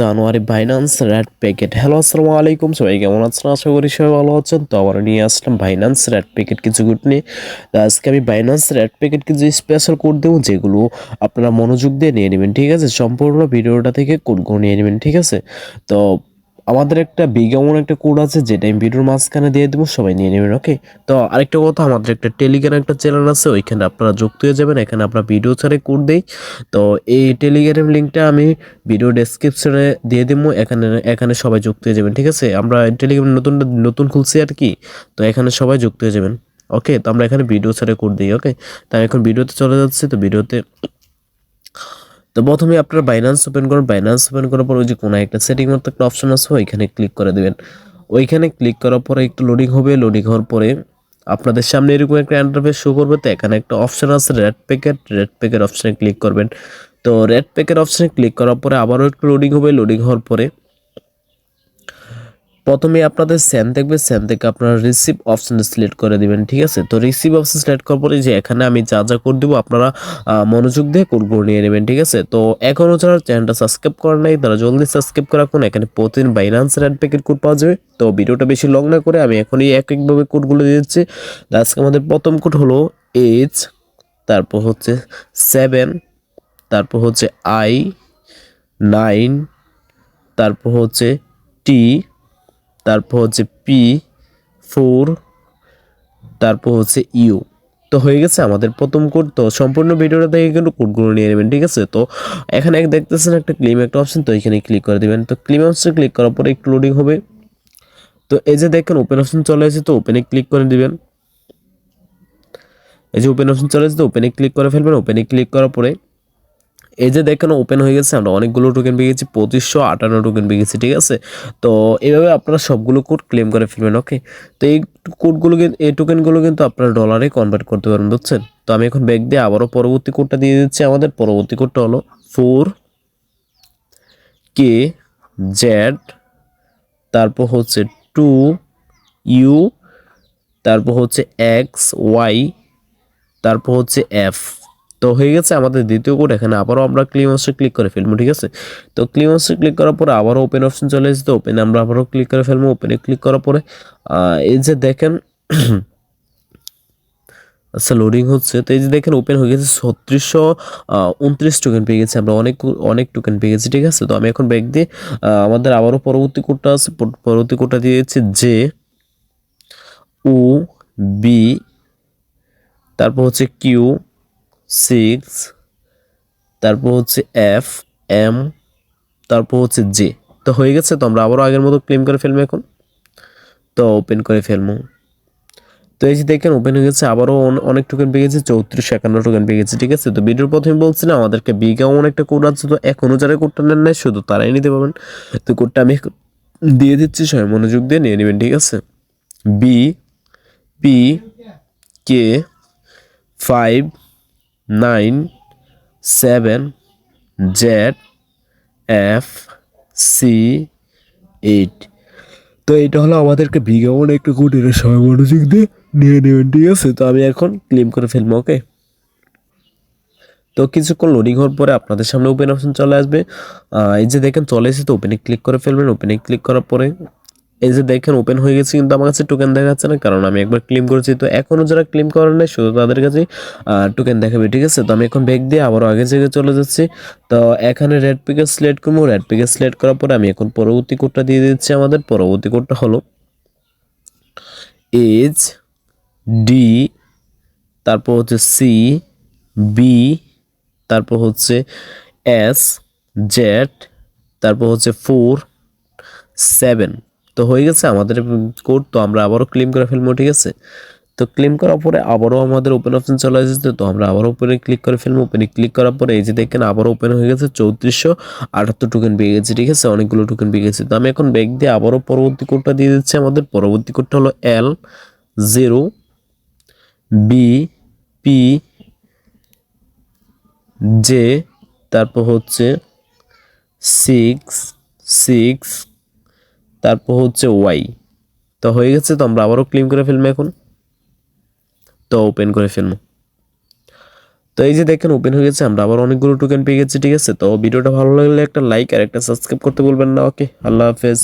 জানুয়ারি Binance red packet. Hello, আসসালামু আলাইকুম, সবাই কেমন আছেন? আশা করি সবাই ভালো আছেন। তো আবার নিয়ে আসলাম বাইন্যান্স রেড প্যাকেট কিছু গুড নিয়ে। তো আজকে আমি বাইন্যান্স রেড প্যাকেট কিছু স্পেশাল কোড দেবো, যেগুলো আপনারা মনোযোগ দিয়ে নিয়ে নেবেন, ঠিক আছে? সম্পূর্ণ ভিডিওটা থেকে কোডগুলো নিয়ে নেবেন, ঠিক আছে? তো আমাদের একটা বিগ এমন একটা কোড আছে, যেটা আমি ভিডিওর মাঝখানে দিয়ে দেবো, সবাই নিয়ে নেবেন, ওকে? তো আরেকটা কথা, আমাদের একটা টেলিগ্রাম একটা চ্যানেল আছে, ওইখানে আপনারা যুক্ত হয়ে যাবেন। এখানে আপনারা ভিডিও ছাড়ে কোড দেই। তো এই টেলিগ্রাম লিঙ্কটা আমি ভিডিও ডেসক্রিপশনে দিয়ে দেবো। এখানে এখানে সবাই যুক্ত হয়ে যাবেন, ঠিক আছে? আমরা টেলিগ্রাম নতুন নতুন খুলছি আর কি। তো এখানে সবাই যুক্ত হয়ে যাবেন, ওকে? তো আমরা এখানে ভিডিও ছাড়ে কোড দিই, ওকে? তাই এখন ভিডিওতে চলে যাচ্ছে। তো ভিডিওতে তো প্রথমে আপনারা বাইন্যান্স ওপেন করুন। বাইন্যান্স ওপেন করার পর ওই যে কোনো একটা সেটিং মতো একটা অপশন আছে, ওইখানে ক্লিক করে দেবেন। ওইখানে ক্লিক করার পরে একটু লোডিং হবে। লোডিং হওয়ার পরে আপনাদের সামনে এরকম একটা ইন্টারফেস শো করবে। তো এখানে একটা অপশন আছে রেড প্যাকেট। রেড প্যাকেট অপশনে ক্লিক করবেন। তো রেড প্যাকেট অপশনে ক্লিক করার পরে আবারও একটু লোডিং হবে। লোডিং হওয়ার পরে প্রথমে আপনাদের সেন্ড দেখবে, সেন্ড থেকে আপনারা রিসিভ অপশন সিলেক্ট করে দিবেন, ঠিক আছে? তো রিসিভ অপশন সিলেক্ট করার পরে যে এখানে আমি যা যা কোড দেবো, আপনারা মনোযোগ দিয়ে কোডগুলো নিয়ে নেবেন, ঠিক আছে? তো এখনও যারা চ্যানেলটা সাবস্ক্রাইব করেন নাই, তারা জলদি সাবস্ক্রাইব করে রাখুন। এখানে প্রতিদিন বাইন্যান্স রেড প্যাকেট কোড পাওয়া যাবে। তো ভিডিওটা বেশি লং না করে আমি এখনই এক একভাবে কোডগুলো দিয়ে দিচ্ছি। তো আজকে আমাদের প্রথম কোড হলো এইচ, তারপর হচ্ছে 7, তারপর হচ্ছে I9, তারপর হচ্ছে টি, তারপর হচ্ছে P4, তারপর হচ্ছে ইউ। তো হয়ে গেছে আমাদের প্রথম কোড। তো সম্পূর্ণ ভিডিওটা দেখে কিন্তু কোডগুলো নিয়ে নেবেন, ঠিক আছে? তো এখানে দেখতেছেন একটা ক্লেম একটা অপশন, তো এখানে ক্লিক করে দেবেন। তো ক্লেম অপশনে ক্লিক করার পরে একটু লোডিং হবে। তো এই যে দেখেন ওপেন অপশন চলে এসেছে, তো ওপেনে ক্লিক করে দিবেন। এই যে ওপেন অপশন চলে এসেছে, তো ওপেনে ক্লিক করে ফেলবেন। ওপেনে ক্লিক করার পরে এই যে দেখেন ওপেন হয়ে গেছে। আমরা অনেকগুলো টোকেন পেয়ে গেছি, 2558 টোকেন পেয়ে গেছি, ঠিক আছে? তো এইভাবে আপনারা সবগুলো কোড ক্লেম করে ফেলবেন, ওকে? তো এই কোডগুলো কিন্তু, এই টোকেনগুলো কিন্তু আপনারা ডলারে কনভার্ট করতে পারবেন, বুঝছেন? তো আমি এখন ব্যাক দিয়ে আবারও পরবর্তী কোডটা দিয়ে দিচ্ছি। আমাদের পরবর্তী কোডটা হলো 4KZ, তারপর হচ্ছে 2U, তারপর হচ্ছে XY, তারপর হচ্ছে F। তো হয়ে গেছে আমাদের দ্বিতীয় কোড। এখানে আবারও আমরা ক্লিক অপশনে ক্লিক করে ফেলবো, ঠিক আছে? তো ক্লিক অপশনে ক্লিক করার পরে আবারও ওপেন অপশন চলে এসেছে। তো ওপেনে আমরা আবারও ক্লিক করে ফেলবো। ওপেনে ক্লিক করার পরে এই যে দেখেন আচ্ছা লোডিং হচ্ছে। তো এই যে দেখেন ওপেন হয়ে গেছে, 3629 টোকেন পেয়ে গেছে। আমরা অনেক অনেক টোকেন পেয়ে গেছি, ঠিক আছে? তো আমি এখন ব্যাক দিয়ে আমাদের আবারও পরবর্তী কোডটা আছে, পরবর্তী কোডটা দিয়ে দিচ্ছি JUB, তারপর হচ্ছে Q6, তারপর হচ্ছে FM, তারপর হচ্ছে জে। তো হয়ে গেছে। তো আমরা আবারও আগের মতো ক্লেম করে ফেলবো এখন। তো ওপেন করে ফেলবো। তো এই যে দেখেন ওপেন হয়ে গেছে। আবারও অনেক টোকেন পেয়ে গেছে, 3451 টোকেন পেয়ে গেছে, ঠিক আছে? তো ভিডিওর প্রথমে বলছিলাম আমাদেরকে বিগাউন একটা কোড আছে। তো এখনও যারা কোডটা নেন নাই, শুধু তারাই নিতে পারবেন। তো কোডটা আমি দিয়ে দিচ্ছি, সবাই মনোযোগ দিয়ে নিয়ে নেবেন, ঠিক আছে? BPK597ZF8। তো এটা হলো আমাদেরকে বিজ্ঞাপন একটা কোড, এটা সবাই মনোযোগ দিয়ে নিয়ে নেবেন, ঠিক আছে? তো আমি এখন ক্লেম করে ফেলবো, ওকে? তো কিছুক্ষণ লোডিং হওয়ার পরে আপনাদের সামনে ওপেন অপশন চলে আসবে। এই যে দেখেন চলে এসেছে। তো ওপেনে ক্লিক করে ফেলবেন। ওপেনে ক্লিক করার পরে এই যে দেখেন ওপেন হয়ে গেছে, কিন্তু আমার কাছে টোকেন দেখাচ্ছে না, কারণ আমি একবার ক্লেম করেছি। তো এখনও যারা ক্লেম করেন নাই, শুধু তাদের কাছে টোকেন দেখাবে, ঠিক আছে? তো আমি এখন ব্যাক দিয়ে আবারও আগের জায়গায় চলে যাচ্ছি। তো এখানে রেড পিকে সিলেক্ট করবো। রেড পিকে সিলেক্ট করার পরে আমি এখন পরবর্তী কোডটা দিয়ে দিচ্ছি। আমাদের পরবর্তী কোডটা হলো HD, তারপর হচ্ছে CB, তারপর হচ্ছে SZ, তারপর হচ্ছে 47। তো হয়ে গেছে আমাদের কোড। তো আমরা আবারও ক্লেম করে ফেলবো, ঠিক আছে? তো ক্লেম করার পরে আবারও আমাদের ওপেন অপশন চলে এসেছে। তো আমরা আবারও ওপেনে ক্লিক করে ফেলবো। ওপেনে ক্লিক করার পরে এই যে দেখেন আবারও ওপেন হয়ে গেছে, 3478 টোকেন পেয়ে গেছে, ঠিক আছে? অনেকগুলো টোকেন পেয়ে গেছে। তো আমি এখন ব্যাক দিয়ে আবারও পরবর্তী কোডটা দিয়ে দিচ্ছি। আমাদের পরবর্তী কোডটা হলো L0BPJ, তারপর হচ্ছে 66, তারপর হচ্ছে Y। তো হয়ে গেছে। তো আমরা আবারও ক্লেম করে ফেলবো এখন। তো ওপেন করে ফেলবো। তো এই যে দেখেন ওপেন হয়ে গেছে, আমরা আবার অনেকগুলো টোকেন পেয়ে গেছি। ঠিক আছে, তো ভিডিওটা ভালো লাগলে একটা লাইক আর একটা সাবস্ক্রাইব করতে বলবেন না। ওকে, আল্লাহ হাফেজ।